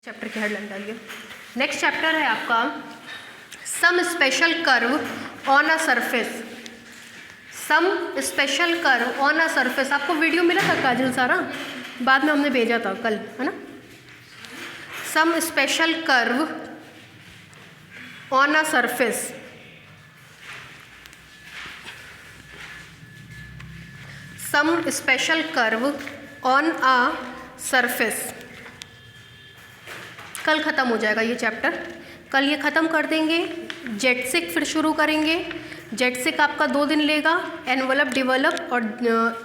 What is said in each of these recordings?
Chapter की headline डालिए। Next chapter है आपका some special curve on a surface. Some special curve on a surface. आपको video मिला था काजल सारा, बाद में हमने भेजा था कल, है ना। Some special curve on a surface. Some special curve on a surface. कल ख़त्म हो जाएगा ये चैप्टर, कल ये ख़त्म कर देंगे। जेटसिक फिर शुरू करेंगे। जेटसिक आपका 2 दिन लेगा, एनवलप डेवलप और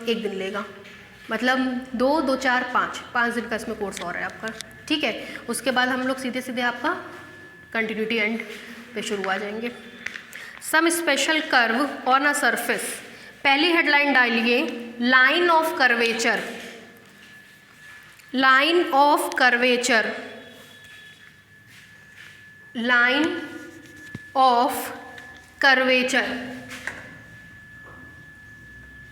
1 दिन लेगा, मतलब 2, 2, 4, 5 दिन का इसमें कोर्स हो रहा है आपका, ठीक है। उसके बाद हम लोग सीधे सीधे आपका कंटिन्यूटी एंड पे शुरू आ जाएंगे। Some special curve on a surface. पहली हेडलाइन डालिए line of curvature. Line of curvature. Line of curvature.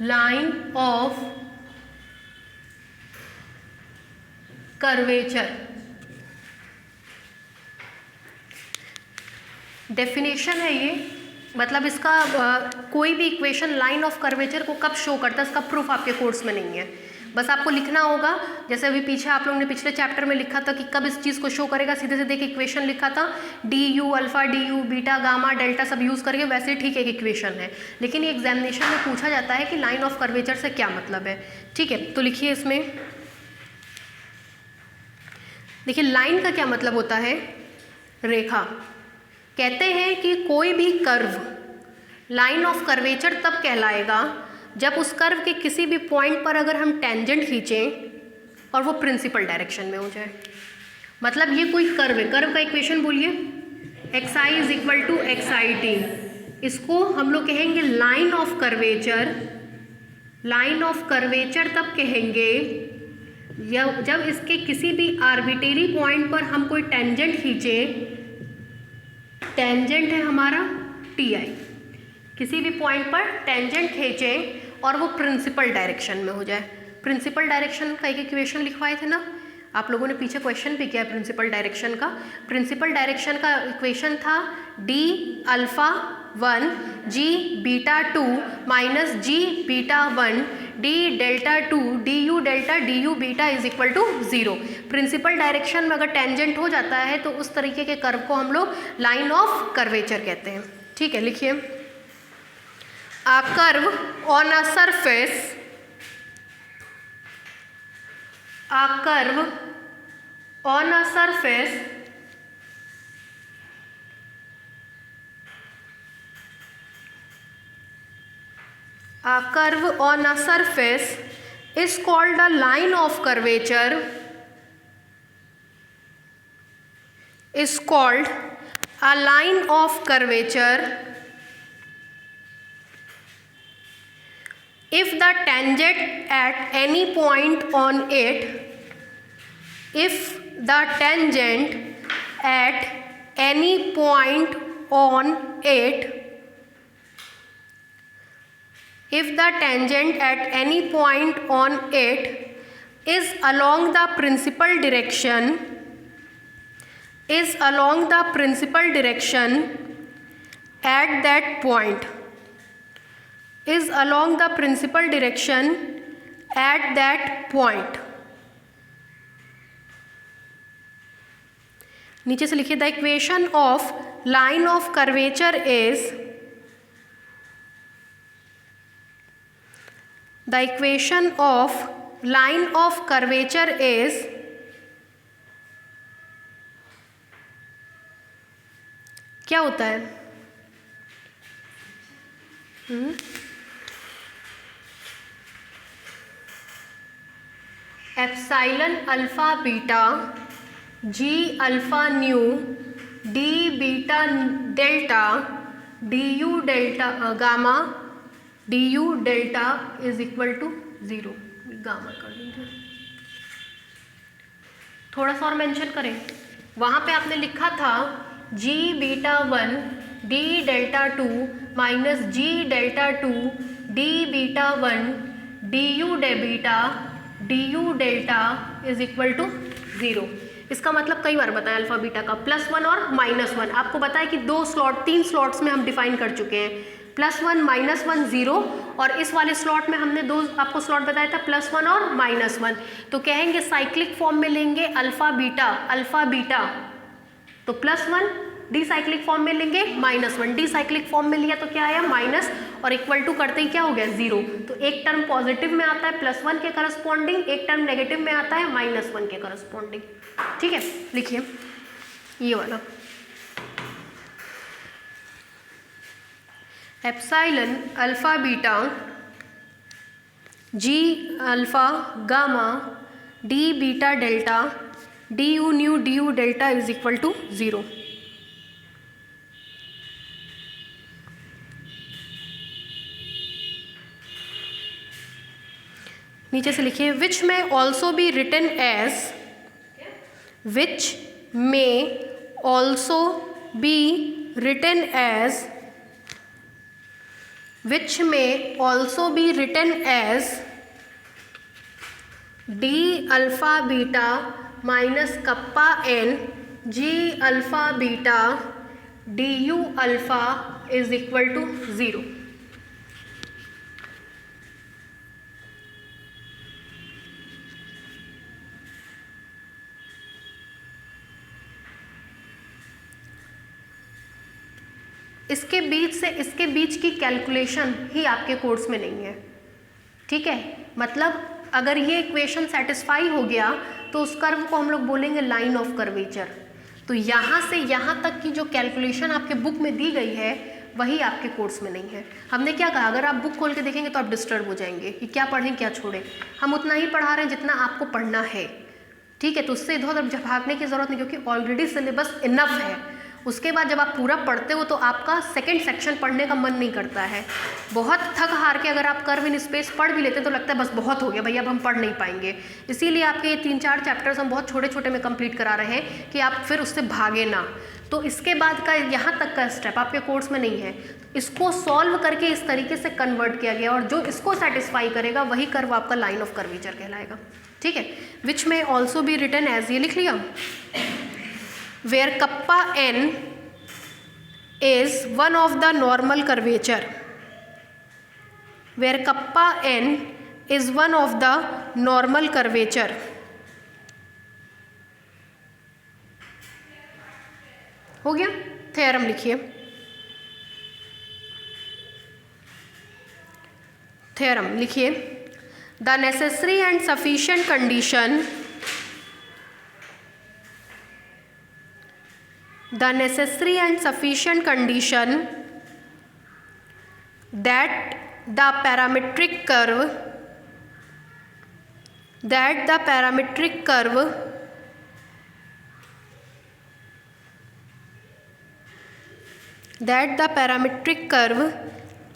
Line of curvature. Definition है ये, मतलब इसका कोई भी इक्वेशन लाइन ऑफ कर्वेचर को कब शो करता है, इसका प्रूफ आपके कोर्स में नहीं है। बस आपको लिखना होगा, जैसे अभी पीछे आप लोगों ने पिछले चैप्टर में लिखा था कि कब इस चीज़ को शो करेगा, सीधे सीधे एक इक्वेशन लिखा था, D you alpha, D U beta, gamma, delta सब यूज़ करके, वैसे ठीक एक इक्वेशन है। लेकिन ये एग्जामिनेशन में पूछा जाता है कि लाइन ऑफ कर्वेचर से क्या मतलब है, ठीक है। तो लिखिए इसमें, देखिए लाइन का क्या मतलब होता है, रेखा। कहते हैं कि कोई भी कर्व लाइन ऑफ कर्वेचर तब कहलाएगा जब उस कर्व के किसी भी पॉइंट पर अगर हम टेंजेंट खींचें और वो प्रिंसिपल डायरेक्शन में हो जाए। मतलब ये कोई कर्व है, कर्व का इक्वेशन बोलिए, X I is equal to X I T. इसको हम लोग कहेंगे line of curvature. Line of curvature तब कहेंगे जब इसके किसी भी आर्बिट्रेरी पॉइंट पर हम कोई टेंजेंट खींचें। टेंजेंट है हमारा टी आई, किसी भी पॉइंट पर टेंजेंट खींचें और वो प्रिंसिपल डायरेक्शन में हो जाए। प्रिंसिपल डायरेक्शन का एक इक्वेशन लिखवाए थे ना आप लोगों ने, पीछे क्वेश्चन भी किया प्रिंसिपल डायरेक्शन का। प्रिंसिपल डायरेक्शन का इक्वेशन था D alpha 1 G beta 2 minus G beta 1 D delta 2 D U delta D U beta is equal to 0। Principal direction में अगर टेंजेंट हो जाता है तो उस तरीके के कर्व को हम लोग लाइन ऑफ कर्वेचर कहते हैं, ठीक है। लिखिए, a curve on a surface, a curve on a surface a curve on a surface is called a line of curvature, is called a line of curvature if the tangent at any point on it, if the tangent at any point on it, if the tangent at any point on it is along the principal direction, is along the principal direction at that point, is along the principal direction at that point। नीचे से लिखिए, the equation of line of curvature is, the equation of line of curvature is, क्या होता है, epsilon alpha beta G alpha nu D beta delta D U delta gamma D U delta is equal to 0। Gamma कर दीजिए, थोड़ा सा और mention करें। वहाँ पे आपने लिखा था G beta 1 D delta 2 minus G delta 2 D beta 1 D U D beta D U delta is equal to 0। इसका मतलब कई बार बताया अल्फा बीटा का, +1 और -1। आपको बताया कि 3 स्लॉट्स में हम डिफाइन कर चुके हैं, +1 -1 0, और इस वाले स्लॉट में हमने 2 आपको स्लॉट बताया था, +1 और -1। तो कहेंगे साइक्लिक फॉर्म में लेंगे अल्फा बीटा तो +1, डी साइक्लिक फॉर्म में लेंगे -1, डी साइक्लिक फॉर्म में लिया तो क्या आया माइनस, और इक्वल टू करते ही क्या हो गया 0। तो एक टर्म पॉजिटिव में आता है +1 के करस्पॉन्डिंग, एक टर्म नेगेटिव में आता है -1 के करस्पॉन्डिंग। ठीक है, लिखिए ये वाला epsilon alpha beta G alpha gamma D beta delta D U nu D U delta is equal to 0। नीचे से लिखिए विच में also be written as, which में also be written as, which may also be written as d alpha beta minus kappa n g alpha beta du alpha is equal to 0। इसके बीच से इसके बीच की calculation ही आपके course में नहीं है। ठीक है, मतलब अगर ये इक्वेशन सेटिस्फाई हो गया तो उस कर्व को हम लोग बोलेंगे लाइन ऑफ कर्वेचर। तो यहाँ से यहाँ तक की जो कैलकुलेशन आपके बुक में दी गई है वही आपके कोर्स में नहीं है। हमने क्या कहा, अगर आप बुक खोल के देखेंगे तो आप डिस्टर्ब हो जाएंगे कि क्या पढ़ें क्या छोड़ें। हम उतना ही पढ़ा रहे हैं जितना आपको पढ़ना है। ठीक है, तो उससे इधर उधर भागने की ज़रूरत नहीं, क्योंकि ऑलरेडी सिलेबस इनफ है। उसके बाद जब आप पूरा पढ़ते हो तो आपका सेकंड सेक्शन पढ़ने का मन नहीं करता है। बहुत थक हार के अगर आप कर्व इन स्पेस पढ़ भी लेते तो लगता है बस बहुत हो गया भैया, अब हम पढ़ नहीं पाएंगे। इसीलिए आपके ये 3-4 चैप्टर्स हम बहुत छोटे छोटे में कंप्लीट करा रहे हैं कि आप फिर उससे भागे ना। तो इसके बाद का यहाँ तक का स्टेप आपके कोर्स में नहीं है। इसको सॉल्व करके इस तरीके से कन्वर्ट किया गया, और जो इसको सेटिस्फाई करेगा वही कर्व आपका लाइन ऑफ कर्वेचर कहलाएगा। ठीक है, विच में ऑल्सो बी रिटन एज, ये लिख लिया, where kappa n is one of the normal curvature, where kappa n is one of the normal curvature। हो गया, थ्योरम लिखिए, थ्योरम लिखिए, the necessary and sufficient condition, the necessary and sufficient condition that the parametric curve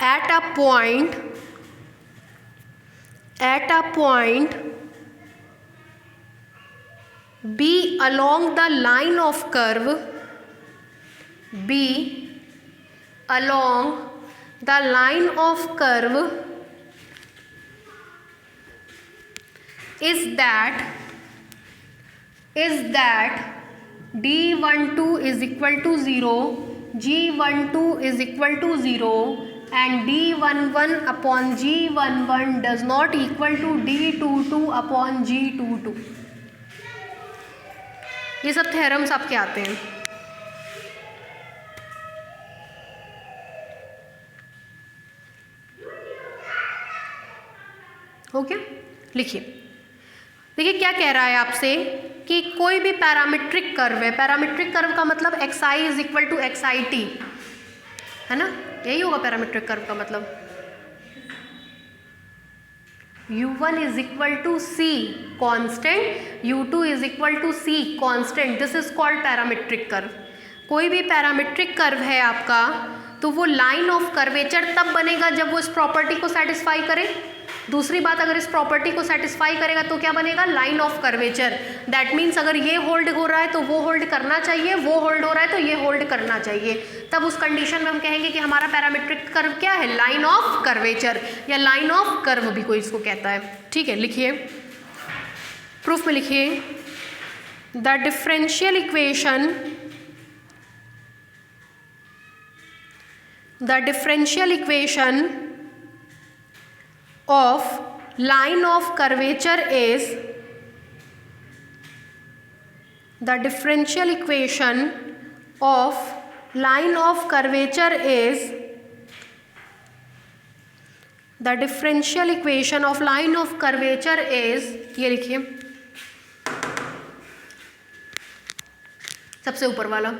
at a point be along the line of curve, be along the line of curve is that D12 is equal to 0, G12 is equal to 0, and D11 upon G11 does not equal to D22 upon G22। ये सब theorems आपके आते हैं। हो गया, लिखिए, देखिए क्या कह रहा है आपसे कि कोई भी पैरामीट्रिक कर्व है, पैरामीट्रिक कर्व का मतलब xi is equal to xit है ना, यही होगा पैरामीट्रिक कर्व का मतलब। u1 is equal to c constant, u2 is equal to c constant, this is called parametric curve. कोई भी पैरामीट्रिक कर्व है आपका तो वो लाइन ऑफ कर्वेचर तब बनेगा जब वो इस प्रॉपर्टी को सेटिस्फाई करे। दूसरी बात, अगर इस प्रॉपर्टी को सेटिस्फाई करेगा तो क्या बनेगा, line of curvature. That means अगर ये होल्ड हो रहा है तो वो होल्ड करना चाहिए, वो होल्ड हो रहा है तो ये होल्ड करना चाहिए। तब उस कंडीशन में हम कहेंगे कि हमारा पैरामीट्रिक कर्व क्या है, लाइन ऑफ कर्वेचर, या लाइन ऑफ कर्व भी कोई इसको कहता है। ठीक है, लिखिए, प्रूफ में लिखिए, the differential equation of line of curvature is the differential equation of line of curvature is ये लिखिए सबसे ऊपर वाला,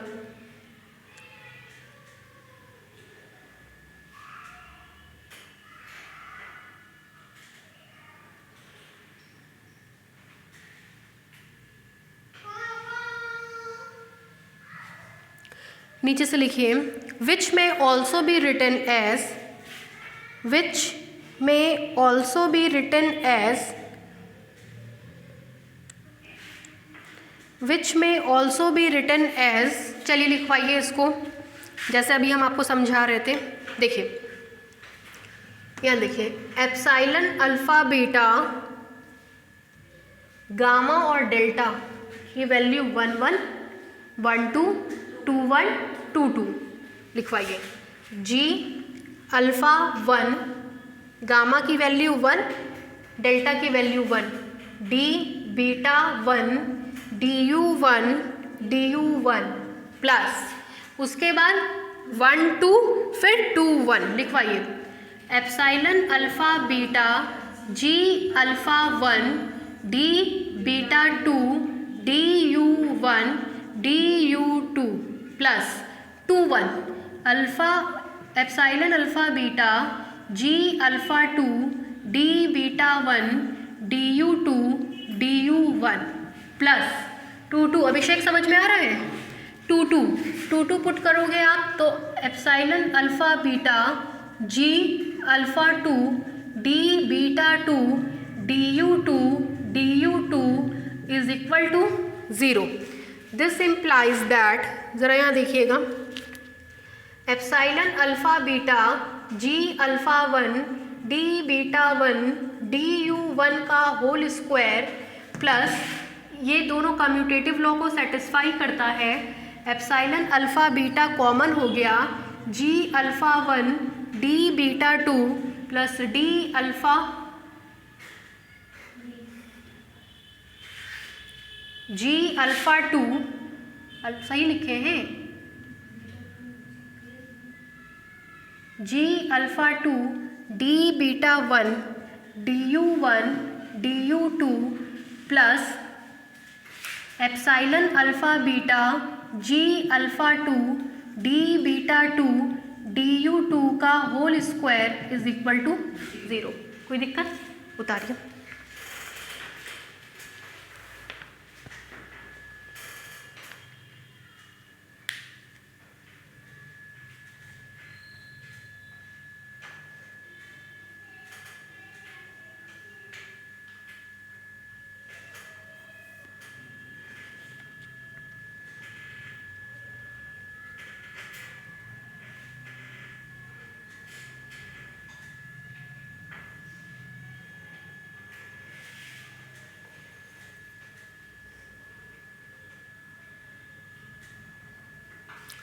नीचे से लिखिए विच में ऑल्सो बी रिटन एज चलिए लिखवाइए इसको जैसे अभी हम आपको समझा रहे थे। देखिए यहाँ देखिए एप्साइलन अल्फा बीटा गामा और डेल्टा की वैल्यू 1 1 1 2 2 1 2 2 लिखवाइए। जी अल्फ़ा 1 गामा की वैल्यू 1 डेल्टा की value 1, D beta 1 D U 1 plus उसके बाद 1 2 फिर 2 1 लिखवाइए। Epsilon alpha beta G alpha 1 D beta 2 D U 1 D U 2 plus 2 1 alpha epsilon alpha beta G alpha 2 D beta 1 D U 2 D U 1 plus 2 2। अभिषेक समझ में आ रहा है? 2 2 put करोगे आप तो epsilon alpha beta G alpha 2 D beta 2 D U 2 is equal to 0। This implies that, ज़रा यहाँ देखिएगा, epsilon alpha beta G alpha 1 D beta 1 D U 1 का होल स्क्वायर प्लस ये दोनों कम्यूटेटिव लॉ को सेटिस्फाई करता है। एप्साइलन अल्फ़ा बीटा कॉमन हो गया, G alpha 1 D beta 2 plus D alpha G alpha 2 सही लिखे हैं, G alpha 2 D beta 1 D U 2 plus epsilon alpha beta G alpha 2 D beta 2 D U 2 का whole square is equal to 0। कोई दिक्कत? उतारिए।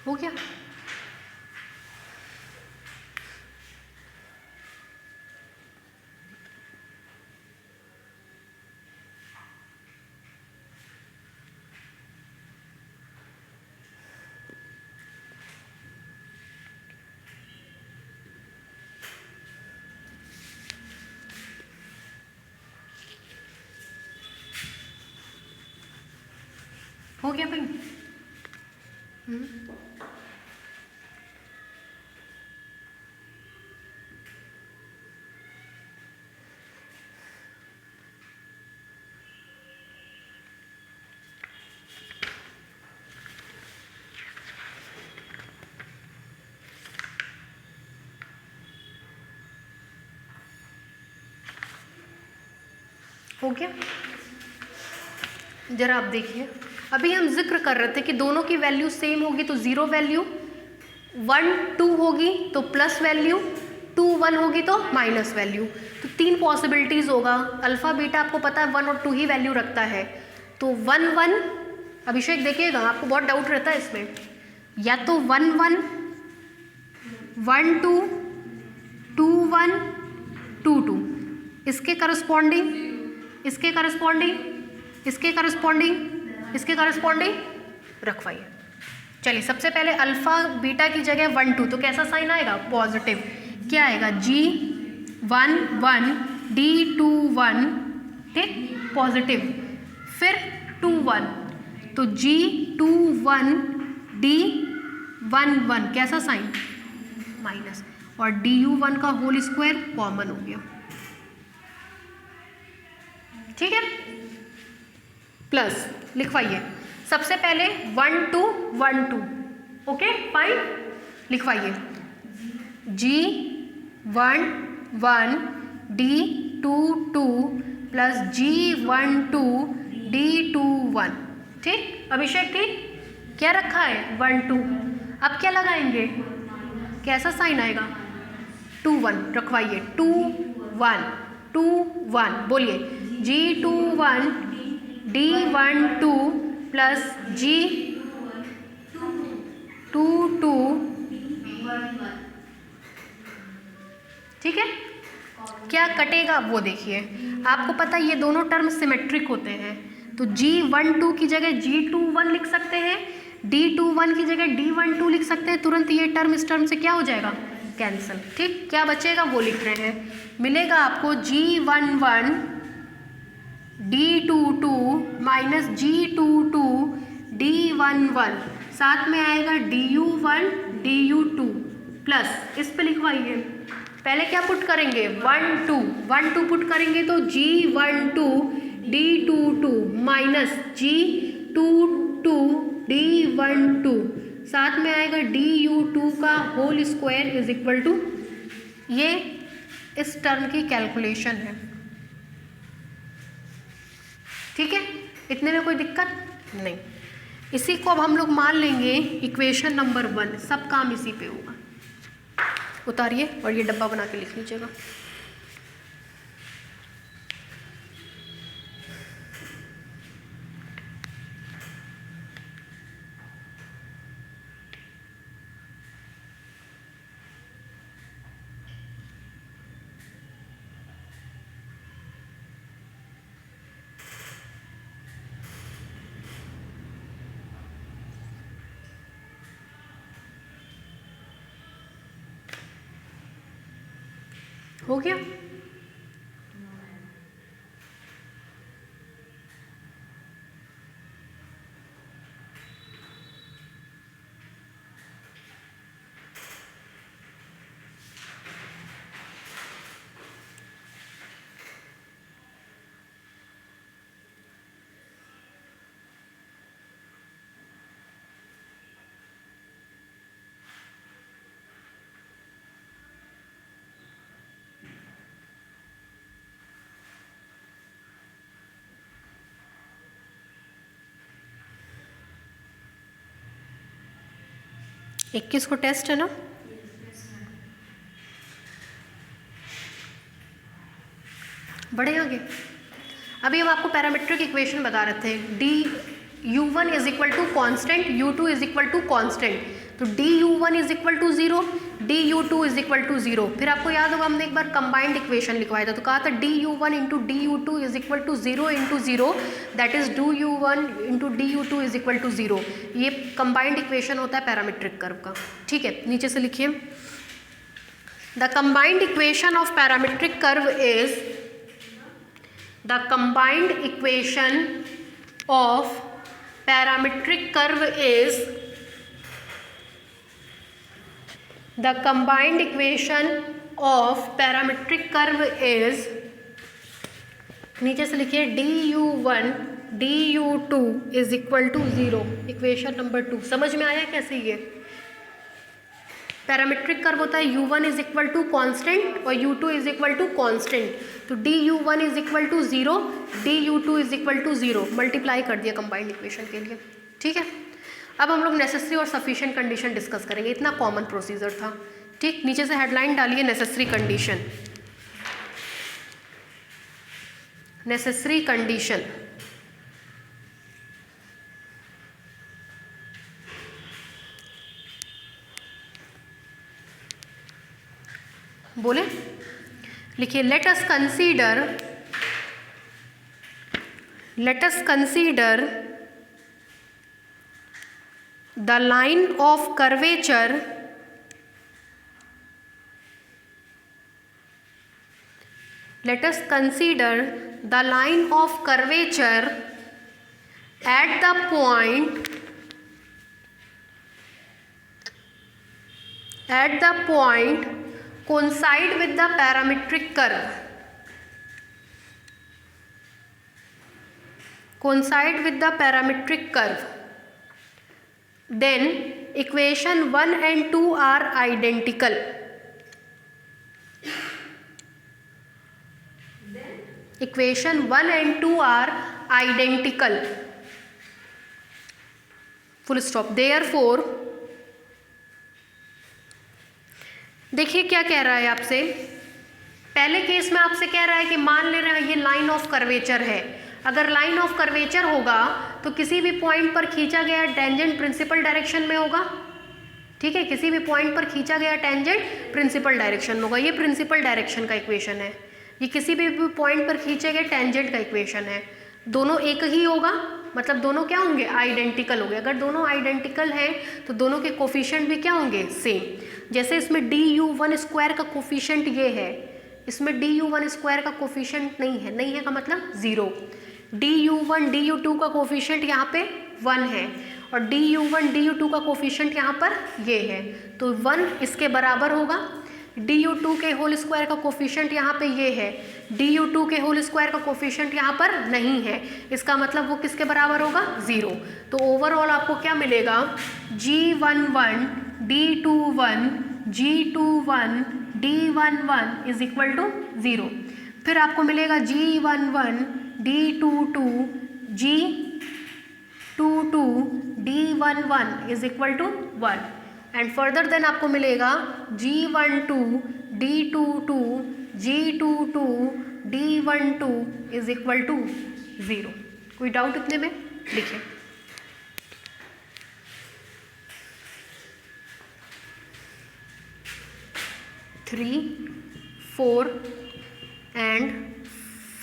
हो गया? हो गया भाई? हो गया? जरा आप देखिए, अभी हम जिक्र कर रहे थे कि दोनों की वैल्यू सेम होगी तो 0 वैल्यू, 1 2 होगी तो प्लस वैल्यू, 2 1 होगी तो माइनस वैल्यू। तो 3 पॉसिबिलिटीज़ होगा। अल्फ़ा बीटा आपको पता है 1 और 2 ही वैल्यू रखता है, तो 1 1 अभिषेक देखिएगा, आपको बहुत डाउट रहता है इसमें, या तो 1 1 1 2 2 1 2 2, इसके करस्पॉन्डिंग, इसके करस्पॉन्डिंग, इसके करस्पॉन्डिंग, इसके करस्पॉन्डिंग रखवाइए। चलिए सबसे पहले अल्फा बीटा की जगह 1 2, तो कैसा साइन आएगा? पॉजिटिव। क्या आएगा? G1 1 D2 1, ठीक, पॉजिटिव। फिर 2 1, तो G21 D1 1, कैसा साइन? माइनस। और Du1 का होल स्क्वायर कॉमन हो गया, ठीक है, प्लस लिखवाइए। सबसे पहले 1 2 1 2, okay fine, लिखवाइए G1 1 D2 2 plus G12 D2 1, ठीक। अभिषेक ठीक, क्या रखा है? 1 2। अब क्या लगाएंगे? कैसा साइन आएगा? 2 1 रखवाइए, 2 1 2 1, बोलिए G21 D12 प्लस G22, ठीक है। क्या कटेगा वो देखिए, आपको पता है ये दोनों टर्म सिमेट्रिक होते हैं, तो G12 की जगह G21 लिख सकते हैं, D21 की जगह D12 लिख सकते हैं, तुरंत ये टर्म इस टर्म से क्या हो जाएगा? कैंसिल, ठीक। क्या बचेगा वो लिख रहे हैं, मिलेगा आपको G11 D22 minus G22 D11, साथ में आएगा DU1 DU2 प्लस, इस पे लिखवाइए। पहले क्या पुट करेंगे? 1 2 पुट करेंगे तो G12 D22 minus G22 D12, साथ में आएगा DU2 का whole square is equal to, ये इस टर्म की कैलकुलेशन है, ठीक है। इतने में कोई दिक्कत नहीं। इसी को अब हम लोग मान लेंगे इक्वेशन नंबर 1, सब काम इसी पे होगा। उतारिए और ये डब्बा बना के लिख लीजिएगा। हो गया? yes, 21 को टेस्ट है ना? बढ़े आगे। अभी हम आपको पैरामीट्रिक इक्वेशन बता रहे थे, DU1 is equal to constant, U2 is equal to constant, तो DU1 is equal to 0, DU2 is equal to 0। फिर आपको याद होगा हमने एक बार कंबाइंड इक्वेशन लिखवाया था, तो कहा था DU1 into DU2 is equal to 0 into 0, that is DU1 into DU2 is equal to 0। ये कंबाइंड इक्वेशन होता है पैरामीट्रिक कर्व का, ठीक है। नीचे से लिखिए, the combined equation of parametric curve is, the combined equation of parametric curve is, the combined equation of parametric curve is, नीचे से लिखिए DU1 DU2 is equal to 0, equation number 2। समझ में आया कैसे? ये पैरामीट्रिक कर्व होता है U1 is equal to constant और U2 is equal to constant, तो DU1 is equal to 0, DU2 is equal to 0, multiply कर दिया कंबाइंड इक्वेशन के लिए, ठीक है। अब हम लोग नेसेसरी और सफिशिएंट कंडीशन डिस्कस करेंगे, इतना कॉमन प्रोसीजर था, ठीक। नीचे से हेडलाइन डालिए, नेसेसरी कंडीशन, नेसेसरी कंडीशन। बोले, लिखिए late us consider the line of curvature let us consider the line of curvature at the point coincide with the parametric curve. Then equation 1 and 2 are identical. Equation 1 and 2 are identical. Full stop. Therefore, देखिए क्या कह रहा है आपसे। पहले case में आपसे कह रहा है कि मान ले रहे हैं ये लाइन ऑफ कर्वेचर है। अगर लाइन ऑफ कर्वेचर होगा तो किसी भी पॉइंट पर खींचा गया टेंजेंट प्रिंसिपल डायरेक्शन में होगा। ठीक है, किसी भी पॉइंट पर खींचा गया टेंजेंट प्रिंसिपल डायरेक्शन में होगा। ये प्रिंसिपल डायरेक्शन का इक्वेशन है। ये किसी भी पॉइंट पर खींचे गए टेंजेंट का इक्वेशन है। दोनों एक ही होगा, मतलब दोनों क्या होंगे, आइडेंटिकल होंगे। अगर दोनों आइडेंटिकल हैं तो दोनों के कोफिशिएंट भी क्या होंगे, सेम। जैसे इसमें du1 स्क्वायर का कोफिशिएंट ये है, इसमें du1 स्क्वायर का कोफिशिएंट नहीं है का मतलब 0। du1 du2 का कोफिशिएंट यहाँ पे 1 है और du1 du2 का कोफिशिएंट यहाँ पर ये है, तो 1 इसके बराबर होगा। du2 के होल स्क्वायर का कोफिशिएंट यहाँ पे ये है, du2 के होल स्क्वायर का कोफिशिएंट यहाँ पर नहीं है, इसका मतलब वो किसके बराबर होगा, 0। तो ओवरऑल आपको क्या मिलेगा, g11 d21 g21 d11 is equal to 0। फिर आपको मिलेगा g11 d22 g22 d11 is equal to 1 and further then आपको मिलेगा g12 d22 g22 d12 is equal to 0। कोई डाउट इतने में, लिखिए। Three 4 and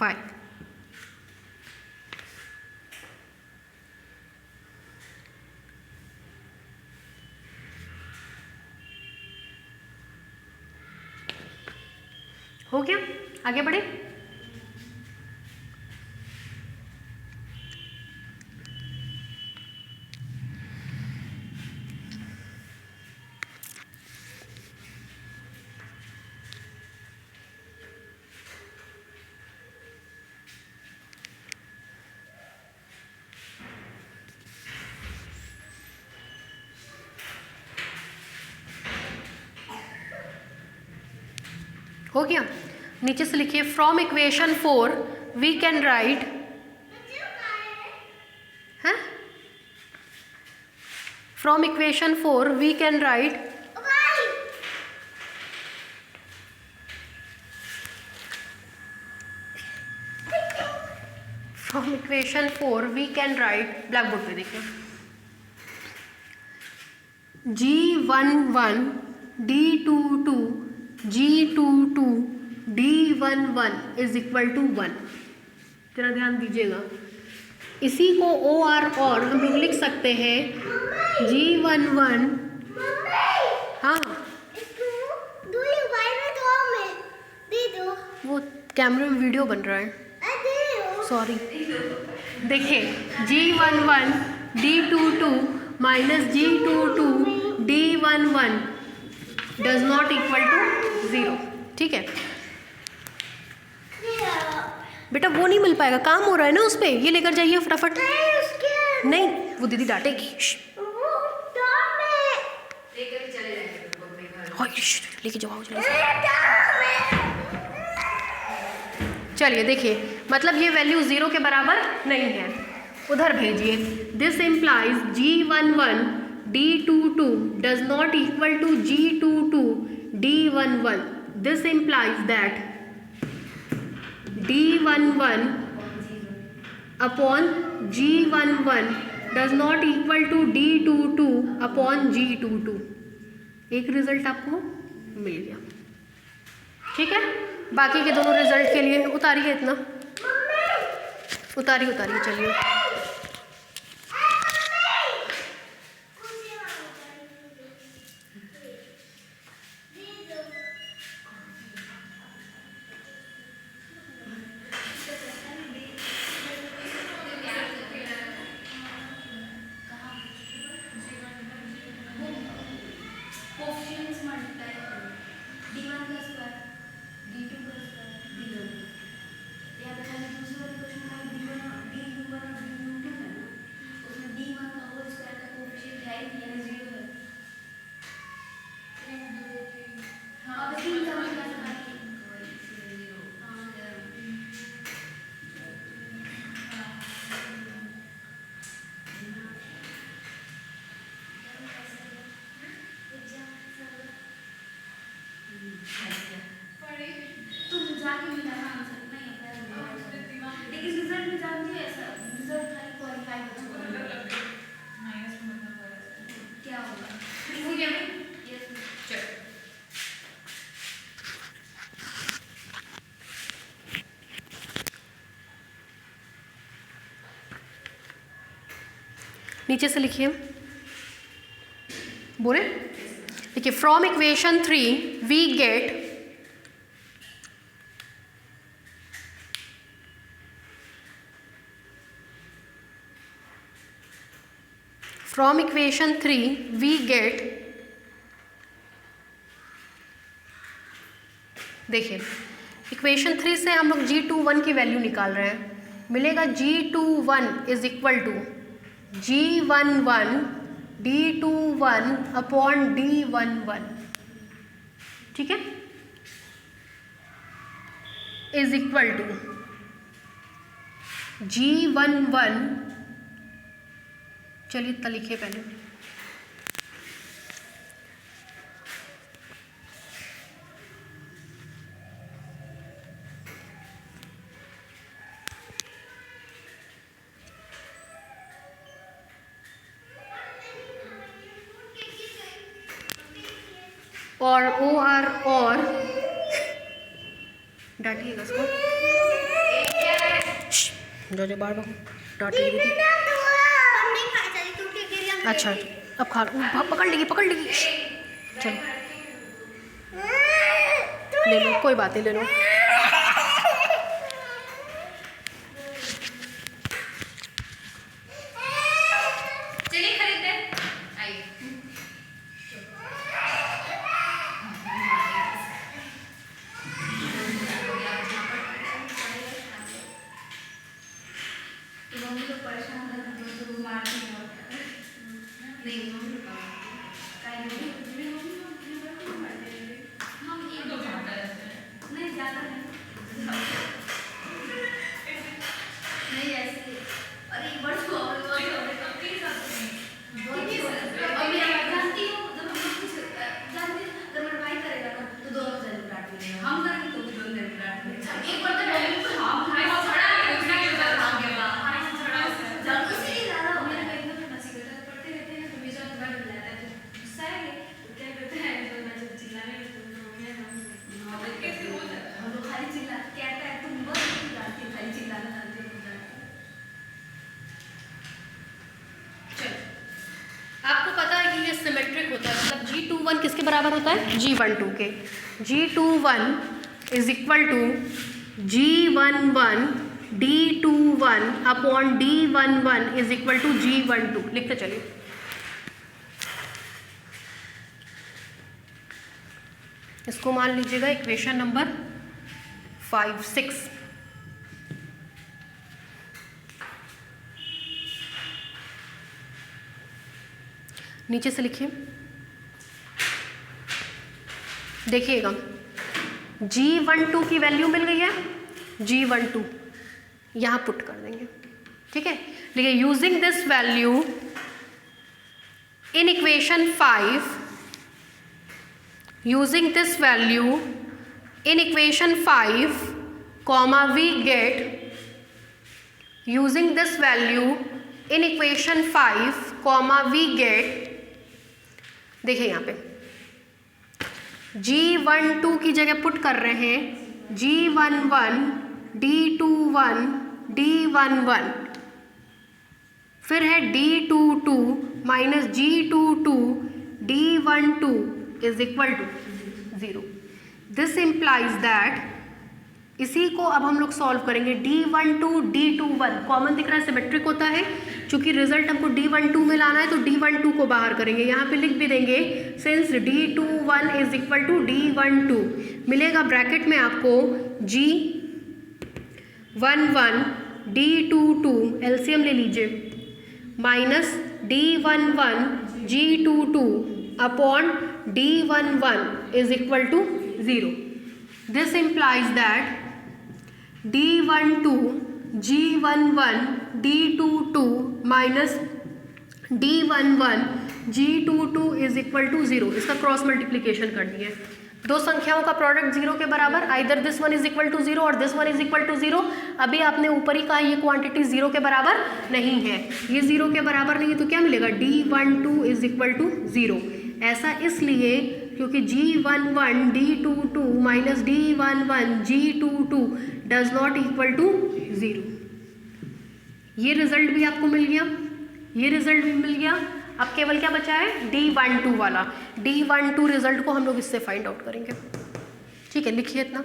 5। हो गया, आगे बढ़े। हो गया, नीचे से लिखिए from equation 4 we can write, है from equation 4 we can write from equation 4 we can write, black board पे देखिए, g11 d22 g22 d11 is equal to 1। जरा ध्यान दीजिएगा, इसी को और हम लोग लिख सकते हैं g11, हाँ वो कैमरे में वीडियो बन रहा है, सॉरी। देखिए g11 d22 minus g22 d11 does not equal to 0। ठीक है बेटा, वो नहीं मिल पाएगा, काम हो रहा है ना उस पर, ये लेकर जाइए फटाफट। नहीं वो दीदी डांटेगी, लेके जाओ। चलिए देखिए, मतलब ये वैल्यू 0 के बराबर नहीं है, उधर भेजिए। This implies g11 d22 does not equal to g22 d11. This implies that d11 upon g11 does not equal to d22 upon g22। एक रिजल्ट आपको मिल गया। ठीक है, बाकी के दोनों रिजल्ट के लिए उतारिए, इतना उतारिए चलिए। नीचे से लिखिए, बोले देखिए, from equation 3 we get from equation 3 we get, देखिए इक्वेशन 3 से हम लोग G21 की वैल्यू निकाल रहे हैं, मिलेगा G21 is equal to G11 D21 upon D11, ठीक है, इज इक्वल टू G11, चलिए इतना लिखिए पहले, और OR और डांटिएगा इसको, जो बार बार डांटिएगी थी। अच्छा अब खा पकड़ लेगी चलो ले लो, कोई बात नहीं, ले लो। सिमेट्रिक होता है, मतलब G21 किसके बराबर होता है, G12 के। G21 is equal to G11 D21 upon D11 is equal to G12, लिखते चलिए। इसको मान लीजिएगा इक्वेशन नंबर 5, 6। नीचे से लिखिए, देखिएगा G12 की वैल्यू मिल गई है, G12 यहाँ पुट कर देंगे, ठीक है। देखिए using this value in equation 5, using this value in equation 5 comma we get, using this value in equation 5 comma we get, देखिए यहाँ पे G12 की जगह पुट कर रहे हैं G11 D21 D11, फिर है D22 minus G22 D12 is equal to 0। This implies that, इसी को अब हम लोग सॉल्व करेंगे। D12 D21 कॉमन दिख रहा है, सिमेट्रिक होता है। चूंकि रिजल्ट हमको D12 में लाना है तो D12 को बाहर करेंगे, यहाँ पे लिख भी देंगे since D21 is equal to D12 मिलेगा ब्रैकेट में आपको G11 D22 एलसीएम ले लीजिए minus D11 G22 upon D11 is equal to 0। This implies that D12 G11 D22 minus D11 G22 is equal to 0। इसका क्रॉस मल्टीप्लीकेशन कर दिए, दो संख्याओं का प्रोडक्ट 0 के बराबर, either this one is equal to 0 और this one is equal to 0। अभी आपने ऊपर ही कहा ये क्वांटिटी 0 के बराबर नहीं है, ये 0 के बराबर नहीं है तो क्या मिलेगा D12 इज इक्वल टू 0। ऐसा इसलिए क्योंकि G11 D22 minus D11 G22 does not equal to 0। ये रिजल्ट भी आपको मिल गया, ये रिजल्ट भी मिल गया। अब केवल क्या बचा है D12 वाला। D12 रिजल्ट को हम लोग इससे फाइंड आउट करेंगे। ठीक है, लिखिए इतना।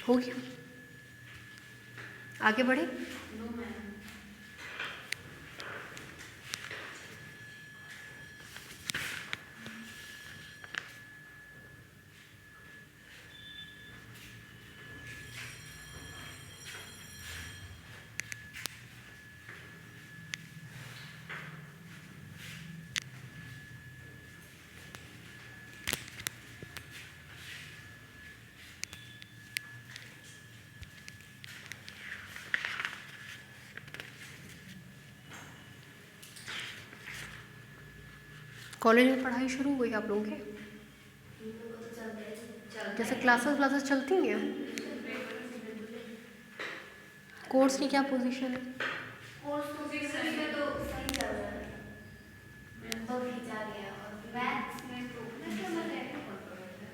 हो गया, आगे बढ़े। कॉलेज में पढ़ाई शुरू हुई आप लोगों के? जैसे क्लासेस चलती हैं। कोर्स की क्या पोजीशन है? कोर्स पोजीशन में तो सही चल रहा है, बहुत खिंचा गया। और मैथ्स में तो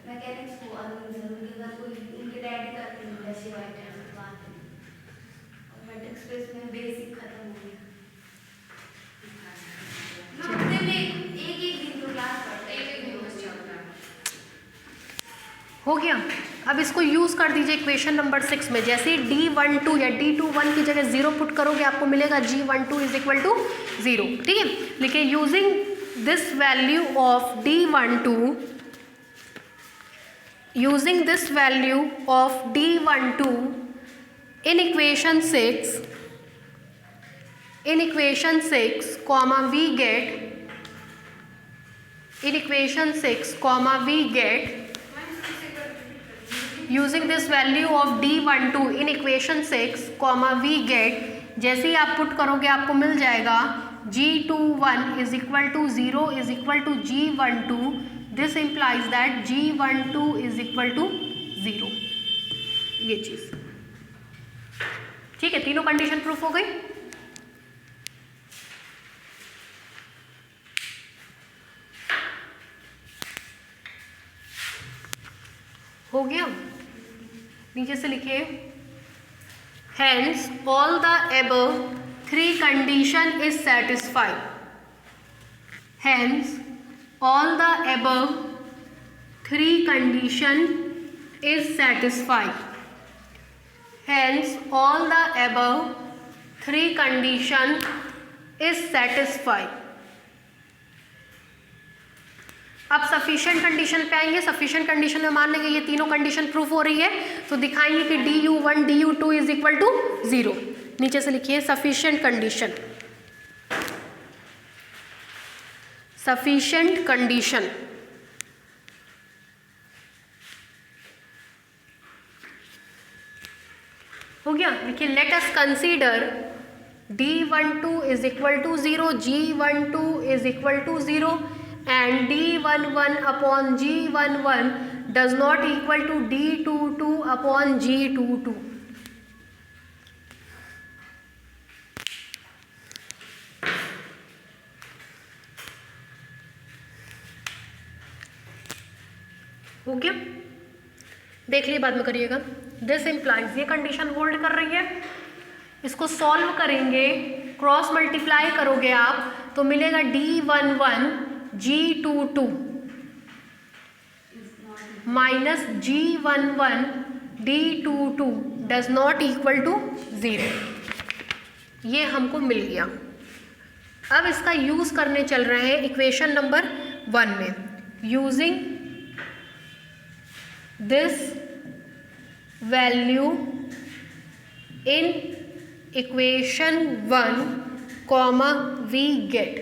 मैकेनिक्स को उनके घर कोई उनके डैडी करते हैं जैसे वाइट है बात है। और मैट्रिक्स स्पेस में बेसिक खत्म हो गया। हफ्ते में एक दिन तो क्लास पढ़ते हैं, एक दिन बस चलता है। हो गया। अब इसको यूज़ कर दीजिए इक्वेशन नंबर 6 में। जैसे ही D12 या D21 की जगह 0 पुट करोगे आपको मिलेगा G12 इज इक्वल टू 0। ठीक है, लिखिए using this value of D12, using this value of D12 in equation 6 comma we get in equation 6 comma we get using this value of D12 in equation 6 comma we get, जैसे ही आप put करोगे आपको मिल जाएगा G21 is equal to 0 is equal to G12। this implies that G12 is equal to 0। ये चीज ठीक है, तीनों कंडीशन प्रूफ हो गई। हो गया, नीचे से लिखिए hence all the above 3 condition is satisfied. Hence all the above 3 condition is satisfied. Hence all the above 3 condition is satisfied. अब सफिशिएंट कंडीशन पे आएंगे। सफिशिएंट कंडीशन में मान लेंगे ये तीनों कंडीशन प्रूफ हो रही है तो दिखाएंगे कि DU1 DU2 is equal to 0। नीचे से लिखिए सफिशिएंट कंडीशन। Sufficient condition. हो गया। देखिए let us consider D12 is equal to 0, G12 is equal to 0 and D11 upon G11 does not equal to D22 upon G22। हो गया। देख लिए, बाद में करिएगा। दिस इम्प्लाइज, ये कंडीशन होल्ड कर रही है। इसको सॉल्व करेंगे, क्रॉस मल्टीप्लाई करोगे आप तो मिलेगा D11 G22 minus G11 D22 does not equal to 0। ये हमको मिल गया। अब इसका यूज करने चल रहे हैं इक्वेशन नंबर 1 में। Using this value in equation 1 comma we get.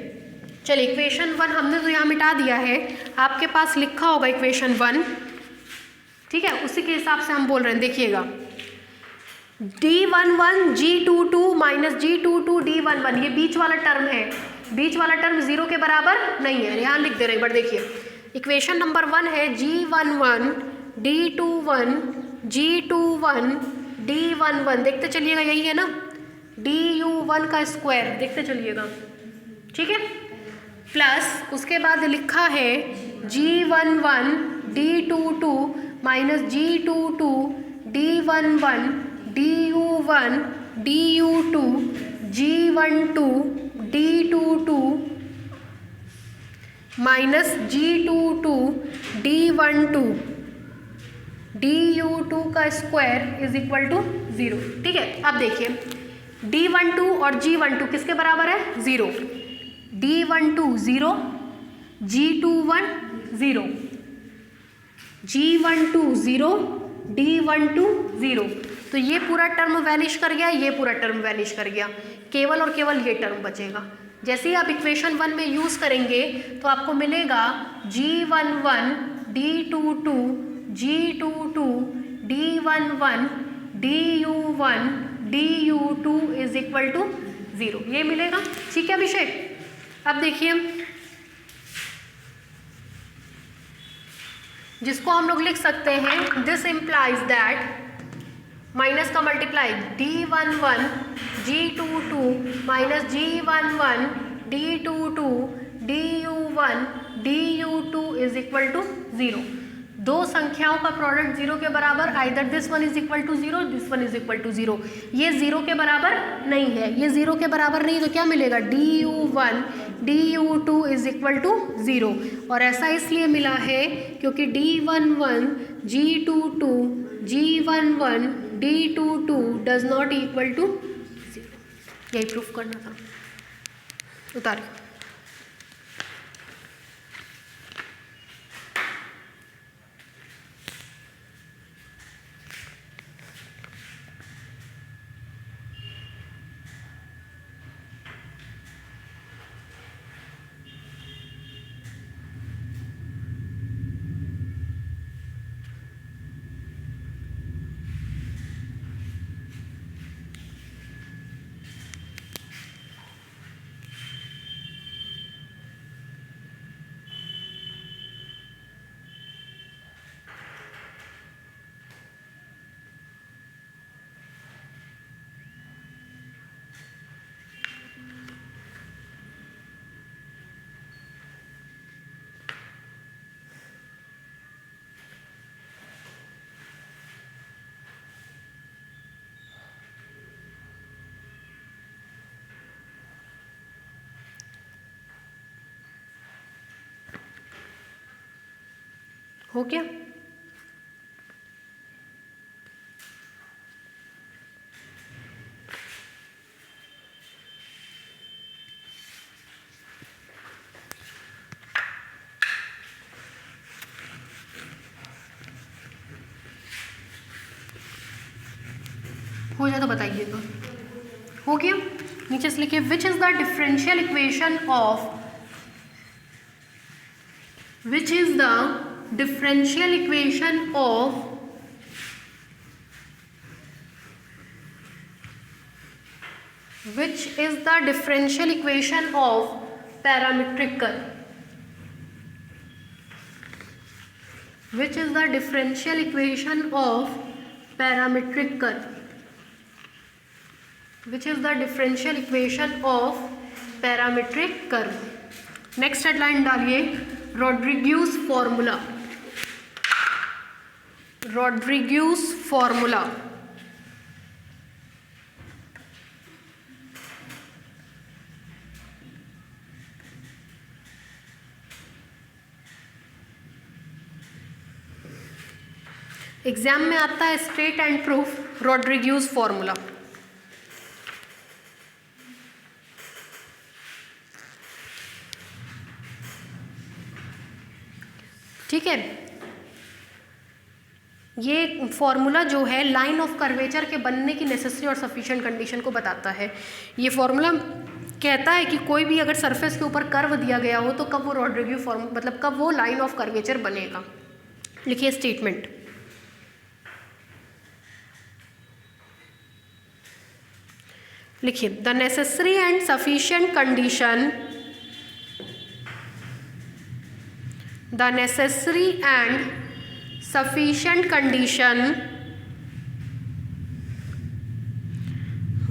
चलिए इक्वेशन 1 हमने तो यहाँ मिटा दिया है, आपके पास लिखा होगा इक्वेशन 1, ठीक है, उसी के हिसाब से हम बोल रहे हैं। देखिएगा D11 G22 minus G22 D11, ये बीच वाला टर्म है, बीच वाला टर्म 0 के बराबर नहीं है, यहाँ लिख दे रहे हैं। बट देखिए इक्वेशन नंबर 1 है G11 D21 G21 D11, देखते चलिएगा, यही है ना, DU1 का स्क्वायर, देखते चलिएगा, ठीक है, प्लस उसके बाद लिखा है G11 D22 minus G22 D11 DU1 DU2 G12 D22 minus G22 D12 DU2 का स्क्वायर इज इक्वल टू 0। ठीक है, अब देखिए D12 और G12 किसके बराबर है? 0। D12 0, G21 0, G12 0, D12 0। तो ये पूरा टर्म वैनिश कर गया, ये पूरा टर्म वैनिश कर गया, केवल और केवल ये टर्म बचेगा। जैसे ही आप इक्वेशन 1 में यूज़ करेंगे तो आपको मिलेगा G11 D22 G22 D11 DU1 DU2 is equal to 0, ये मिलेगा। ठीक है अभिषेक, अब देखिए जिसको हम लोग लिख सकते हैं दिस इम्प्लाइज दैट, माइनस का multiply D11 G22 minus G11 D22 DU1 DU2 is equal to 0। दो संख्याओं का प्रोडक्ट 0 के बराबर, either this one is equal to 0, this one is equal to 0। ये 0 के बराबर नहीं है, ये 0 के बराबर नहीं, तो क्या मिलेगा? DU1 DU2 is equal to 0। और ऐसा इसलिए मिला है क्योंकि D11 G22 G11 D22 does not equal to 0। यही प्रूफ करना था। उतारिए। हो गया? हो जाए तो बताइएगा। हो गया? नीचे से लिखिए which is the differential equation of which is the differential equation of parametric curve? Which is the differential equation of parametric curve? Which is the differential equation of parametric curve? Next headline डालिए Rodrigues formula. Rodrigues formula exam में आता है state and proof Rodrigues formula. ठीक है, ये formula जो है line of curvature के बनने की नेसेसरी और सफिशिएंट कंडीशन को बताता है। ये फॉर्मूला कहता है कि कोई भी अगर सरफेस के ऊपर कर्व दिया गया हो तो कब वो रॉड्रिग्यू फॉर्म मतलब कब वो लाइन ऑफ कर्वेचर बनेगा। लिखिए स्टेटमेंट, लिखिए the necessary and sufficient condition, the necessary and sufficient condition,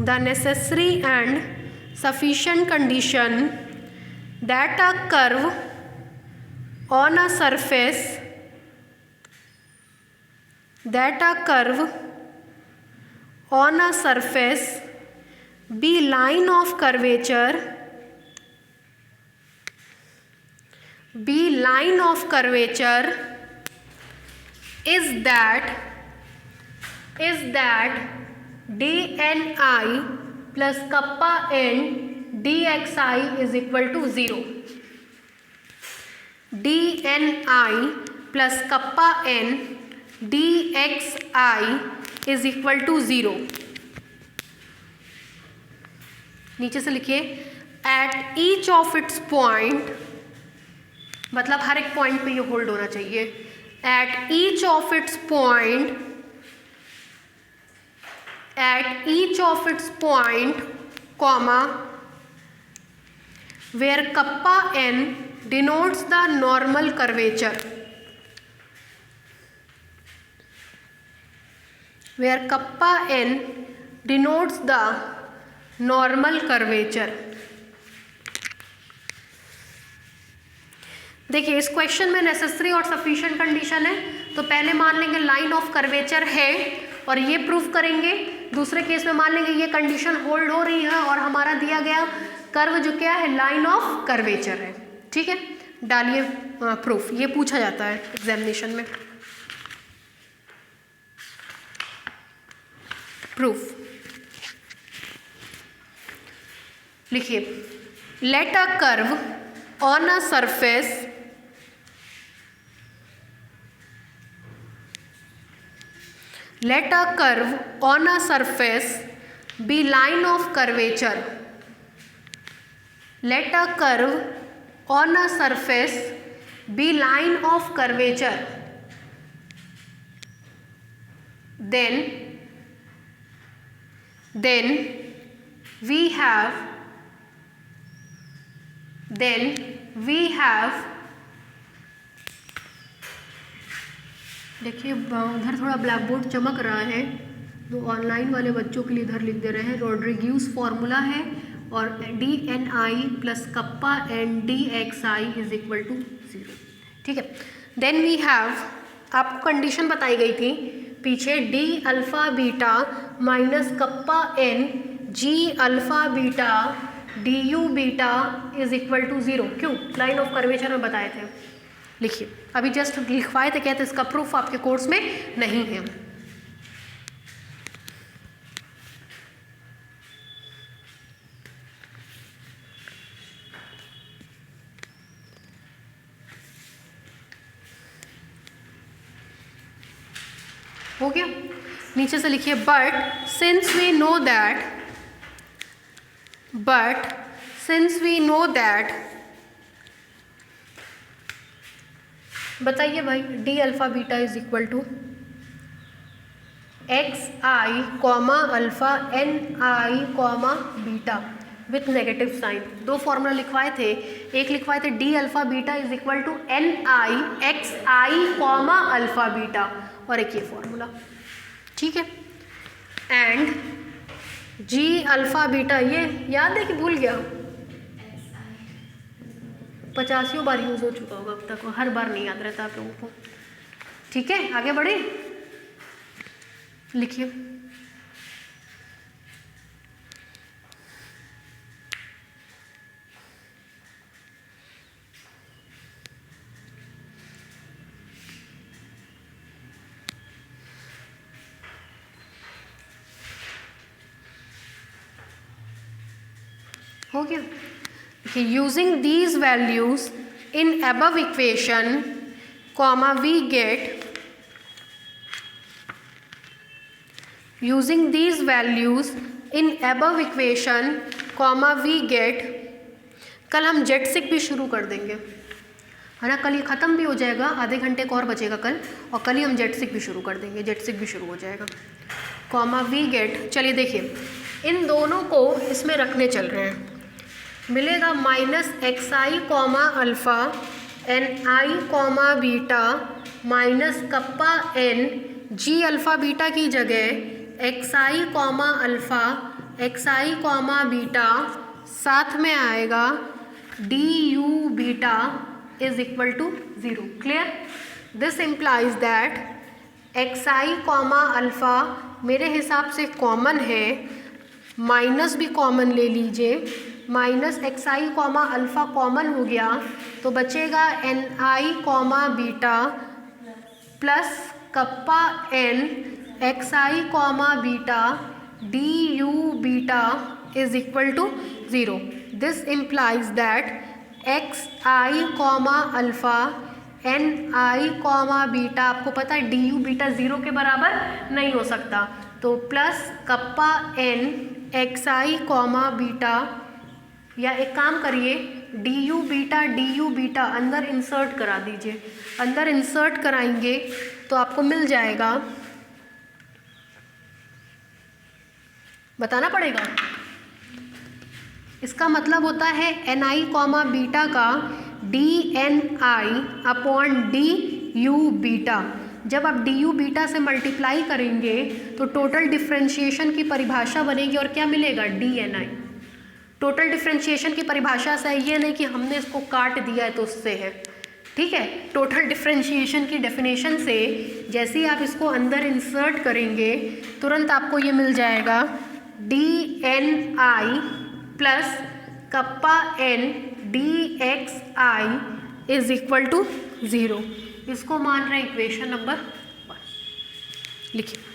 the necessary and sufficient condition that a curve on a surface, that a curve on a surface be line of curvature, be line of curvature is that dni plus kappa n dxi is equal to 0. dni plus kappa n dxi is equal to 0. नीचे से लिखिए at each of its point, मतलब हर एक point पे ये hold होना चाहिए। At each of its point comma where kappa N denotes the normal curvature, where kappa N denotes the normal curvature. देखिए इस क्वेश्चन में नेसेसरी और सफिशिएंट कंडीशन है, तो पहले मान लेंगे लाइन ऑफ कर्वेचर है और ये प्रूफ करेंगे। दूसरे केस में मान लेंगे ये कंडीशन होल्ड हो रही है और हमारा दिया गया कर्व जो क्या है लाइन ऑफ कर्वेचर है। ठीक है, डालिए प्रूफ, ये पूछा जाता है एग्जामिनेशन में। प्रूफ लिखिए let a curve on a surface, let a curve on a surface be line of curvature, let a curve on a surface be line of curvature, then we have देखिए उधर थोड़ा black board चमक रहा है तो online वाले बच्चों के लिए इधर लिख दे रहे हैं रॉड्रिग्यूज फॉर्मूला है और DNI plus kappa and DXI is equal to 0। ठीक है, देन वी हैव, आपको कंडीशन बताई गई थी पीछे D alpha beta minus kappa N G alpha beta DU बीटा इज इक्वल टू 0। क्यों? लाइन ऑफ कर्वेचर में बताए थे। लिखिए, अभी जस्ट लिखवाए थे, कहते इसका प्रूफ आपके कोर्स में नहीं है। हो गया, नीचे से लिखिए but since we know that बताइए भाई, D alpha beta is equal to X I comma alpha N I comma beta with negative sign. दो फॉर्मूला लिखवाए थे, एक लिखवाए थे D alpha beta is equal to N I X I comma alpha beta, और एक ये formula, ठीक है। एंड जी अल्फ़ा बीटा, ये याद है कि भूल गया? 85 बार यूज़ हो चुका होगा अब तक, हर बार नहीं याद रहता आप लोगों को, ठीक है। आगे बढ़े, लिखिए। हो गया। Using these values in above equation comma we get, using these values in above equation comma we get, कल हम जेटसिक भी शुरू कर देंगे, है ना। कल ये ख़त्म भी हो जाएगा, आधे घंटे का और बचेगा कल, और कल ही हम जेटसिक भी शुरू कर देंगे, जेटसिक भी शुरू हो जाएगा। कॉमा वी गेट, चलिए देखिए, इन दोनों को इसमें रखने चल रहे हैं, मिलेगा minus X I comma alpha N I comma beta minus kappa N G alpha beta की जगह X I comma alpha X I comma beta, साथ में आएगा D U beta is equal to 0। Clear? This implies that X I comma alpha मेरे हिसाब से common है, minus भी कॉमन ले लीजिए, minus X I comma alpha common हो गया तो बचेगा N I comma beta plus kappa N X I comma beta D U beta is equal to 0। This implies that X I comma alpha N I comma beta, आपको पता है D U beta 0 के बराबर नहीं हो सकता, तो plus kappa N X I comma beta, या एक काम करिए डी यू बीटा अंदर इंसर्ट करा दीजिए, अंदर इंसर्ट कराएंगे तो आपको मिल जाएगा, बताना पड़ेगा। इसका मतलब होता है एन आई कॉमा बीटा का D N I upon D U beta. जब आप डी यू बीटा से मल्टीप्लाई करेंगे तो टोटल डिफ्रेंशिएशन की परिभाषा बनेगी और क्या मिलेगा? डी एन आई। टोटल डिफ्रेंशिएशन की परिभाषा से ये नहीं कि हमने इसको काट दिया है तो उससे है, ठीक है। टोटल डिफ्रेंशिएशन की डेफिनेशन से जैसे ही आप इसको अंदर इंसर्ट करेंगे तुरंत आपको ये मिल जाएगा D N I plus kappa N D X I is equal to 0। इसको मान रहे हैं इक्वेशन नंबर 1। लिखिए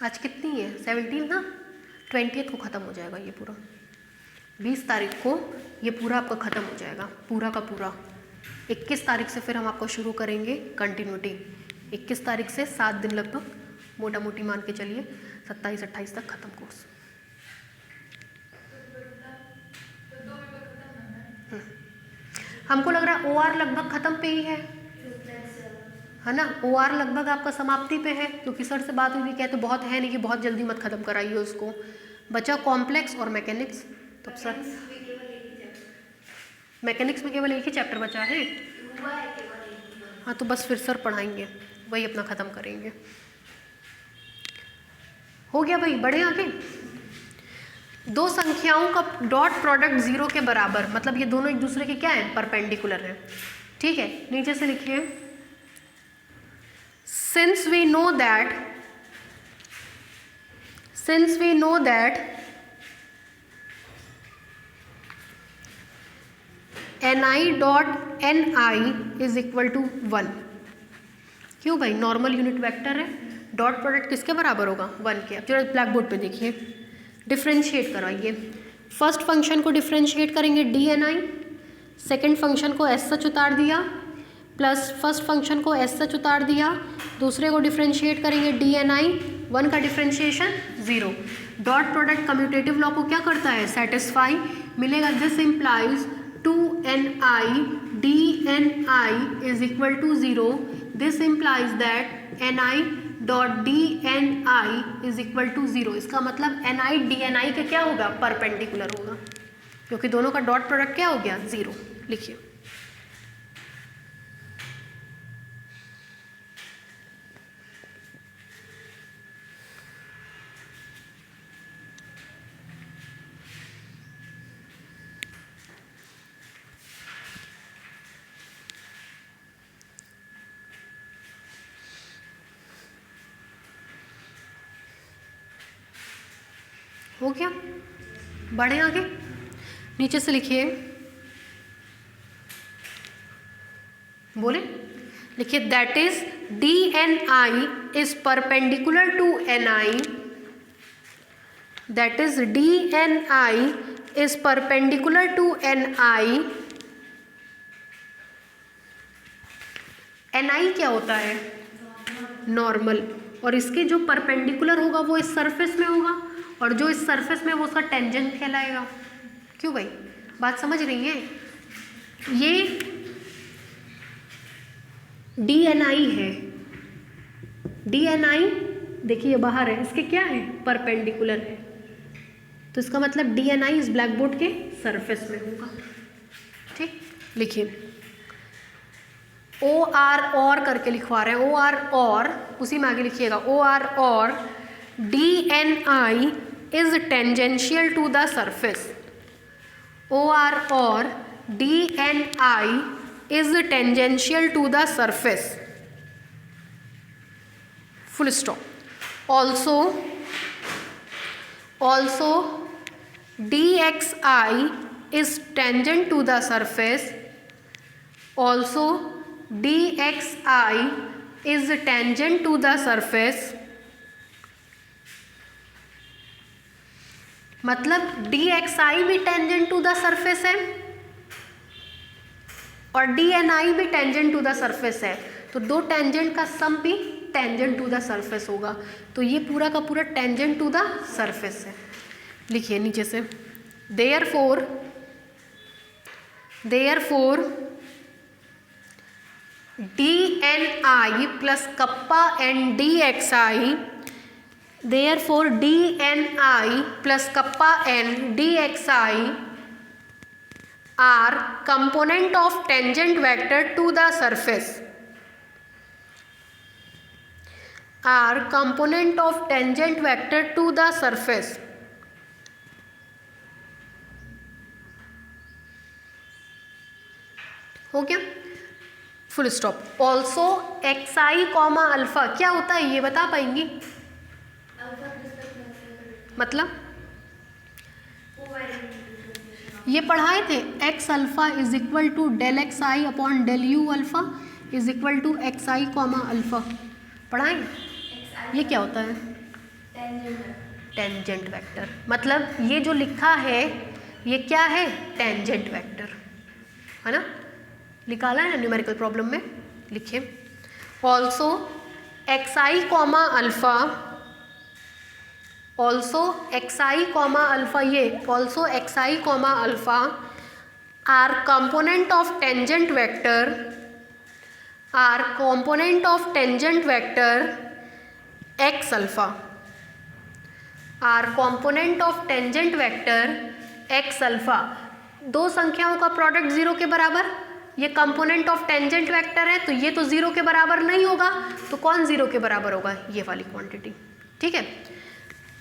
आज कितनी है? 17 ना, 20 को ख़त्म हो जाएगा ये पूरा, 20 तारीख को ये पूरा आपका ख़त्म हो जाएगा, पूरा का पूरा। 21 तारीख से फिर हम आपको शुरू करेंगे कंटिन्यूटी। 21 तारीख से 7 दिन लगभग, मोटा मोटी मान के चलिए 27-28 तक ख़त्म कोर्स। हमको लग रहा है OR लगभग ख़त्म पे ही है ना। OR लगभग आपका समाप्ति पे है, क्योंकि सर से बात हुई भी कहते बहुत है नहीं कि बहुत जल्दी मत ख़त्म कराइए उसको। बचा कॉम्प्लेक्स और मैकेनिक्स, तो सर मैकेनिक्स में केवल एक ही चैप्टर बचा है। हाँ तो बस फिर सर पढ़ाएंगे, वही अपना ख़त्म करेंगे। हो गया भाई, बढ़े आगे। दो संख्याओं का डॉट प्रोडक्ट 0 के बराबर, मतलब ये दोनों एक दूसरे के क्या है? परपेंडिकुलर है, ठीक है। नीचे से लिखिए since we know that since we know that ni dot ni is equal to 1, क्यों भाई, नॉर्मल यूनिट वेक्टर है, डॉट प्रोडक्ट किसके बराबर होगा 1 के। अब जरा ब्लैक बोर्ड पे देखिए, डिफ्रेंशिएट करवाइए। फर्स्ट फंक्शन को डिफ्रेंशिएट करेंगे डी.एन.आई, सेकेंड फंक्शन को एस सच उतार दिया, प्लस फर्स्ट फंक्शन को एस सच उतार दिया, दूसरे को डिफ्रेंशिएट करेंगे डी.एन.आई, 1 का differentiation 0। Dot product commutative law को क्या करता है, सेटिस्फाई, मिलेगा this implies 2ni D N I is equal to 0, this implies that ni dot D N I is equal to 0। इसका मतलब ni डी.एन.आई के क्या होगा, परपेंडिकुलर होगा, क्योंकि दोनों का डॉट प्रोडक्ट क्या हो गया 0। लिखिए हो गया, बढ़े आगे, नीचे से लिखिए, बोले लिखिए that is D N I is perpendicular to ni, that is D N I is perpendicular to ni। ni क्या होता है, नॉर्मल, और इसके जो परपेंडिकुलर होगा वो इस सरफेस में होगा, और जो इस सरफेस में वो उसका टेंजेंट कहलाएगा। क्यों भाई, बात समझ रही है, ये डी.एन.आई है, डी.एन.आई देखिए बाहर है, इसके क्या है, परपेंडिकुलर है, तो इसका मतलब डी.एन.आई इस ब्लैक बोर्ड के सरफेस में होगा। ठीक, लिखिए OR और करके लिखवा रहे हैं, OR और, उसी में आगे लिखिएगा OR और डी.एन.आई is tangential to the surface, OR or डी.एन.आई is tangential to the surface, full stop। also dxi is tangent to the surface, also dxi is tangent to the surface, मतलब dxi भी tangent to the surface है और डी.एन.आई भी tangent to the surface है, तो दो tangent का सम भी टेंजेंट टू द सरफेस होगा, तो ये पूरा का पूरा टेंजेंट टू द सरफेस है। लिखिए नीचे से, therefore D N I plus kappa and D X I, therefore dni plus kappa n dxi are component of tangent vector to the surface, are component of tangent vector to the surface। हो गया, full stop. Also xi comma alpha क्या होता है ये बता पाएंगी, मतलब ये पढ़ाए थे, X alpha is equal to del X I upon del U alpha is equal to X I comma alpha, पढ़ाए। ये क्या होता है, टेंजेंट वेक्टर, मतलब ये जो लिखा है ये क्या है, टेंजेंट वेक्टर है ना, निकाला है ना न्यूमेरिकल प्रॉब्लम में। लिखिए also X I comma alpha, also xi comma alpha, ये also xi comma alpha are component of tangent vector, are component of tangent vector x alpha, are component of tangent vector x alpha. दो संख्याओं का product 0 के बराबर, ये component of tangent vector है तो ये तो 0 के बराबर नहीं होगा, तो कौन 0 के बराबर होगा, ये वाली क्वांटिटी। ठीक है,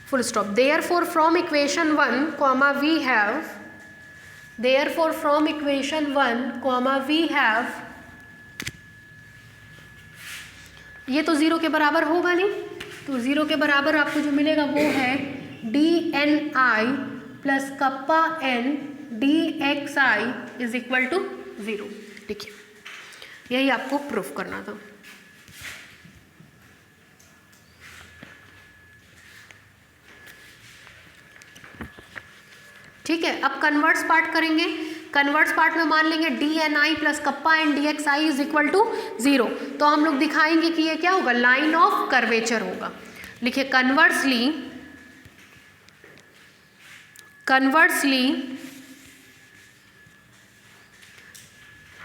full stop। therefore from equation 1 comma we have, therefore from equation 1 comma we have, ये तो 0 के बराबर होगा नहीं, तो 0 के बराबर आपको जो मिलेगा वो है dni plus kappa n dxi is equal to 0। देखिए यही आपको प्रूफ करना था। ठीक है, अब कन्वर्ट्स पार्ट करेंगे। कन्वर्ट्स पार्ट में मान लेंगे D N I plus kappa and D X I is equal to 0। तो हम लोग दिखाएंगे कि ये क्या होगा, लाइन ऑफ कर्वेचर होगा। लिखिए conversely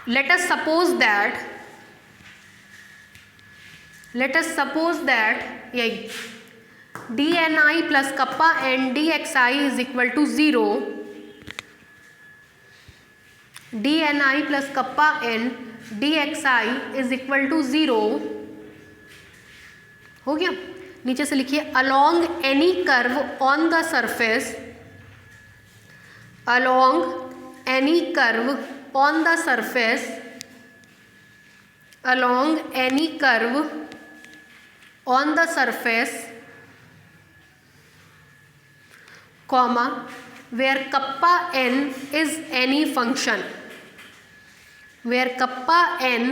let us suppose that यही D N I plus kappa and D X I is equal to 0। D N I plus kappa N D X I is equal to 0 हो गया। नीचे से लिखिए along any curve on the surface, along any curve on the surface, along any curve on the surface, comma, where kappa n is any function, where kappa n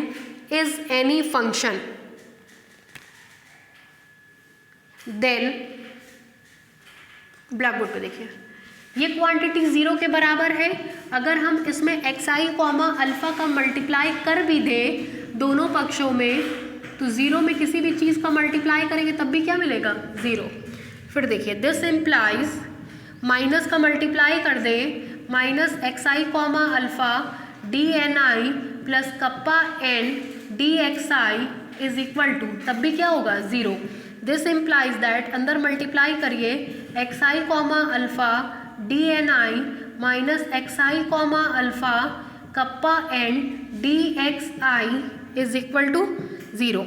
is any function, then black board पे देखिए ये quantity 0 के बराबर है। अगर हम इसमें x I comma alpha का मल्टीप्लाई कर भी दें दोनों पक्षों में, तो 0 में किसी भी चीज़ का मल्टीप्लाई करेंगे तब भी क्या मिलेगा, 0। फिर देखिए दिस इम्प्लाइज माइनस का मल्टीप्लाई कर दें, minus X I comma alpha D N I plus kappa N D X I is equal to, तब भी क्या होगा, 0। दिस इम्प्लाइज दैट अंदर मल्टीप्लाई करिए X I comma alpha D N I minus X I comma alpha kappa N D X I is equal to 0।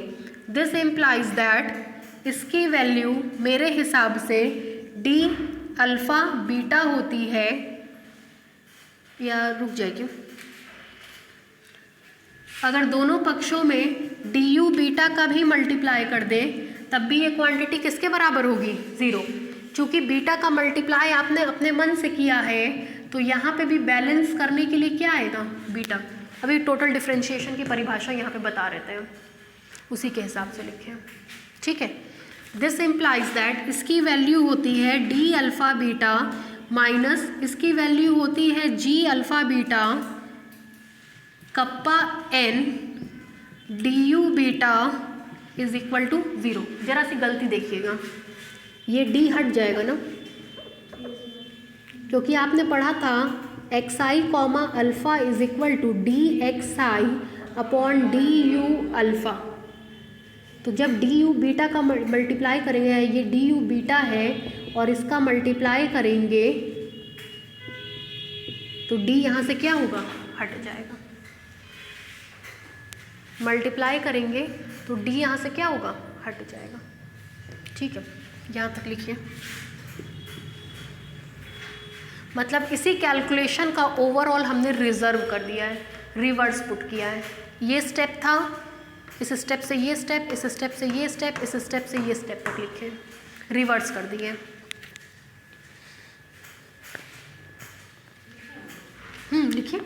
This implies that इसकी value मेरे हिसाब से डी अल्फ़ा बीटा होती है, या रुक जाएगी, अगर दोनों पक्षों में डी यू बीटा का भी मल्टीप्लाई कर दें तब भी ये क्वांटिटी किसके बराबर होगी, 0। चूँकि बीटा का मल्टीप्लाई आपने अपने मन से किया है तो यहाँ पे भी बैलेंस करने के लिए क्या आएगा, बीटा। अभी टोटल डिफरेंशिएशन की परिभाषा यहाँ पे बता रहते हैं, उसी के हिसाब से लिखें। ठीक है, दिस इम्प्लाइज दैट इसकी वैल्यू होती है डी अल्फ़ा बीटा माइनस इसकी वैल्यू होती है G alpha beta kappa N D U beta is equal to 0। जरा सी गलती देखिएगा, ये डी हट जाएगा ना, क्योंकि आपने पढ़ा था X I comma alpha is equal to D X I upon D U alpha. तो जब डी यू बीटा का मल्टीप्लाई करेंगे, ये डी यू बीटा है और इसका मल्टीप्लाई करेंगे तो डी यहाँ से क्या होगा, हट जाएगा। मल्टीप्लाई करेंगे तो डी यहाँ से क्या होगा, हट जाएगा। ठीक है, यहाँ तक लिखिए। मतलब इसी कैलकुलेशन का ओवरऑल हमने रिजर्व कर दिया है, रिवर्स पुट किया है। ये स्टेप था, इस स्टेप से ये स्टेप, इस स्टेप से ये स्टेप, इस स्टेप से ये स्टेप तक लिखे, रिवर्स कर दिए। लिखिए।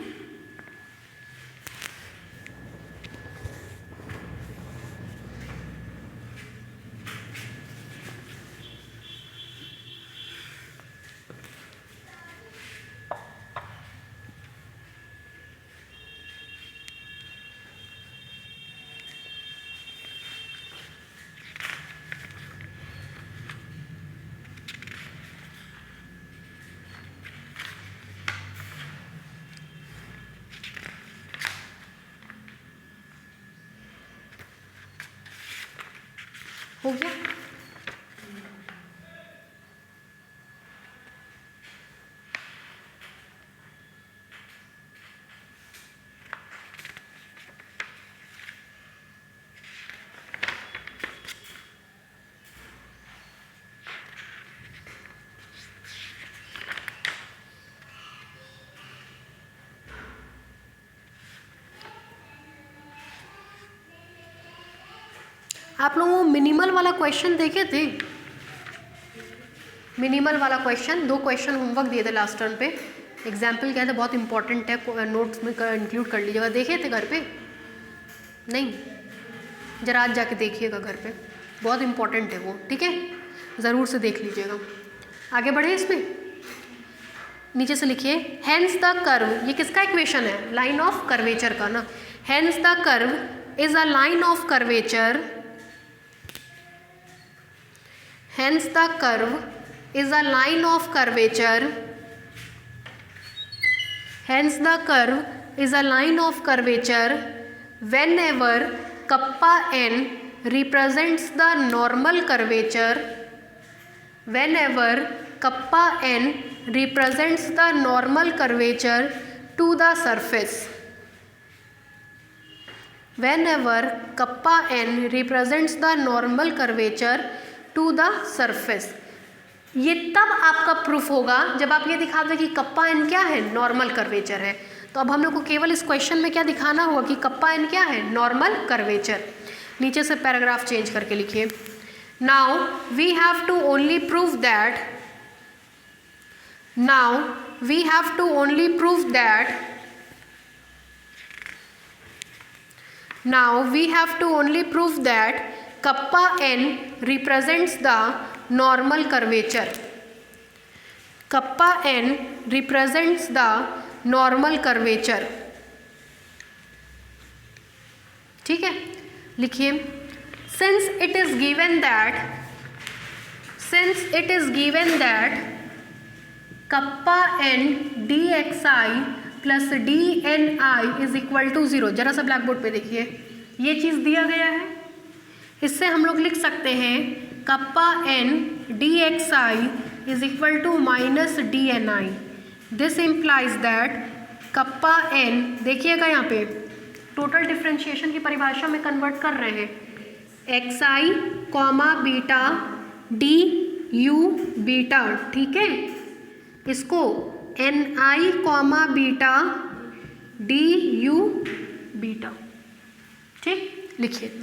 हो गया। आप लोगों को मिनिमल वाला क्वेश्चन देखे थे? मिनिमल वाला क्वेश्चन, 2 क्वेश्चन होमवर्क दिए थे लास्ट टर्म पे, एग्जाम्पल क्या थे, बहुत इंपॉर्टेंट है, नोट्स में इंक्लूड कर लीजिएगा। देखे थे घर पे? नहीं, जरा आज जाके देखिएगा घर पे, बहुत इंपॉर्टेंट है वो, ठीक है, ज़रूर से देख लीजिएगा। आगे बढ़े इसमें, नीचे से लिखिए हेंस द कर्व, ये किसका इक्वेशन है? लाइन ऑफ कर्वेचर का ना। Hence the curve is a line of curvature, hence the curve is a line of curvature, hence the curve is a line of curvature whenever kappa n represents the normal curvature, whenever kappa n represents the normal curvature to the surface, whenever kappa n represents the normal curvature to the surface। ये तब आपका proof होगा जब आप ये दिखा दें कि कप्पा एन क्या है? नॉर्मल कर्वेचर है। तो अब हम लोग को केवल इस क्वेश्चन में क्या दिखाना होगा कि कप्पा एन क्या है? Normal curvature. नीचे से पैराग्राफ चेंज करके लिखिए, now we have to only prove that, now we have to only prove that, now we have to only prove that kappa N represents the normal curvature, kappa N represents the normal curvature. ठीक है, लिखिए since it is given that, since it is given that kappa N D X I plus D N I is equal to 0। जरा सा black board पे देखिए, ये चीज़ दिया गया है, इससे हम लोग लिख सकते हैं kappa N D X I is equal to minus D N I. This implies that kappa N, देखिएगा यहाँ पे टोटल डिफ्रेंशिएशन की परिभाषा में कन्वर्ट कर रहे हैं, X I comma beta D U beta, ठीक है, इसको N I comma beta D U beta. ठीक, लिखिए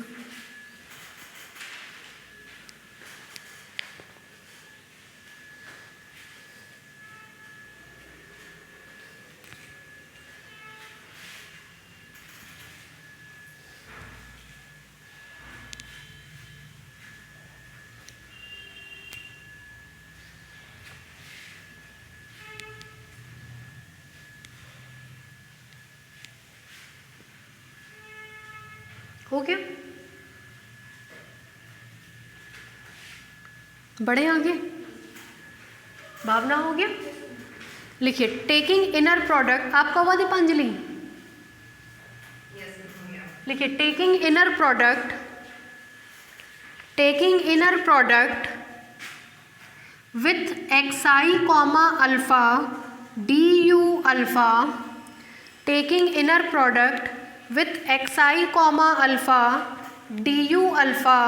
हो गया, बढ़े आगे, भावना हो गया। लिखिए टेकिंग इनर प्रोडक्ट, आपका हुआ दीपांजलि? लिखिए taking inner product, taking inner product with x I comma alpha D you alpha, taking inner product with xi comma alpha du alpha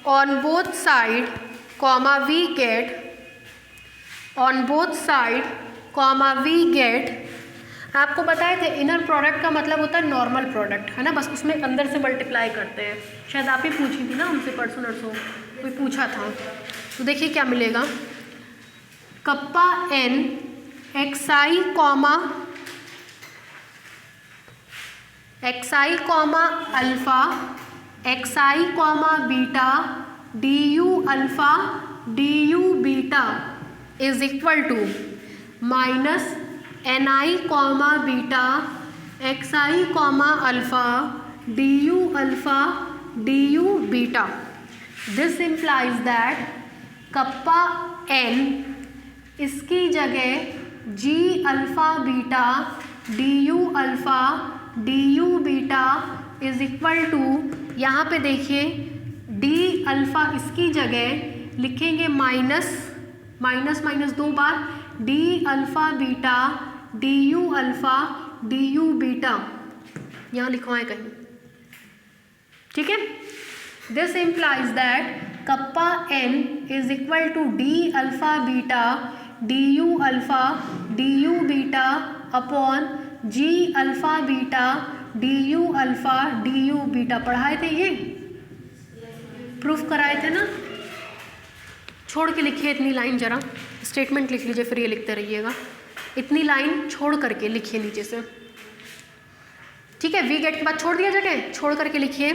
on both side comma we get, on both side comma we get। आपको बताए थे inner product का मतलब होता है normal product, है ना, बस उसमें अंदर से मल्टीप्लाई करते हैं। शायद आप ही पूछी थी ना हमसे परसों नरसों, कोई पूछा था। तो देखिए क्या मिलेगा, kappa N X I comma X I comma alpha X I comma beta D U alpha D U beta is equal to minus N I comma beta X I comma alpha D U alpha D U beta. This implies that kappa N, इसकी जगह G alpha beta D U alpha D U beta is equal to, यहाँ पे देखिए D alpha इसकी जगह लिखेंगे minus minus minus 2 बार D alpha beta D U alpha D U beta, यहाँ लिखवाएं कहीं, ठीक है। This implies that kappa N is equal to D alpha beta D U alpha D U beta upon G alpha beta D U alpha D U beta. पढ़ाए थे, ये proof कराए थे ना, छोड़ के लिखिए इतनी लाइन, जरा स्टेटमेंट लिख लीजिए, फिर ये लिखते रहिएगा। इतनी लाइन छोड़ करके लिखिए नीचे से, ठीक है। वी गेट के बाद छोड़ दिया जगह, छोड़ करके लिखिए।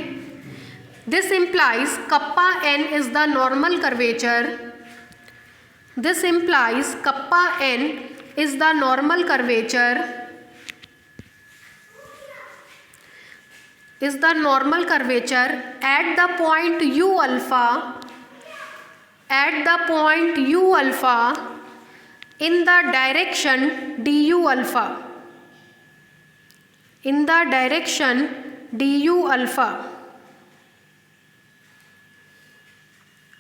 This implies kappa N is the normal curvature, this implies kappa N is the normal curvature, is the normal curvature at the point u alpha, at the point u alpha in the direction du alpha, in the direction du alpha।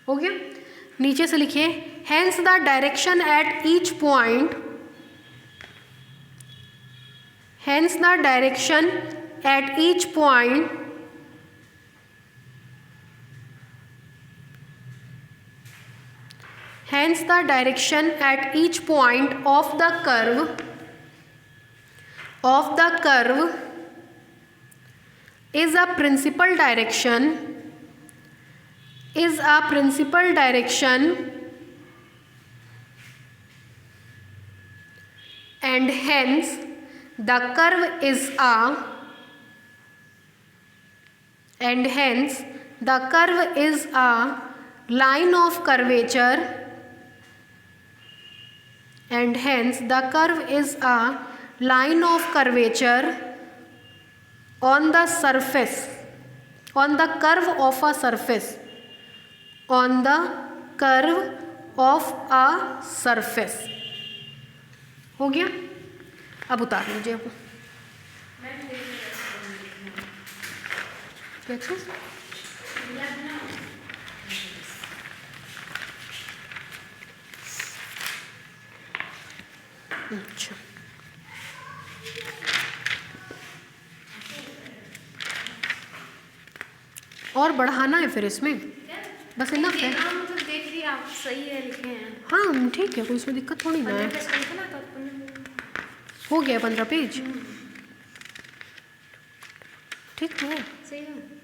हो गया। नीचे से लिखिए hence the direction at each point, hence the direction at each point hence the direction at each point of the curve is a principal direction, is a principal direction, and hence the curve is a, and hence the curve is a line of curvature, and hence the curve is a line of curvature on the surface, on the curve of a surface, on the curve of a surface। हो गया। अब उतार लीजिए। अब क्या चीज़? अच्छा, और बढ़ाना है फिर इसमें, बस इनफ है। मतलब देख रही आप सही है लिखे हैं। हाँ ठीक है, कोई इसमें दिक्कत थोड़ी ना है। हो गया 15 पेज, ठीक है, सही है।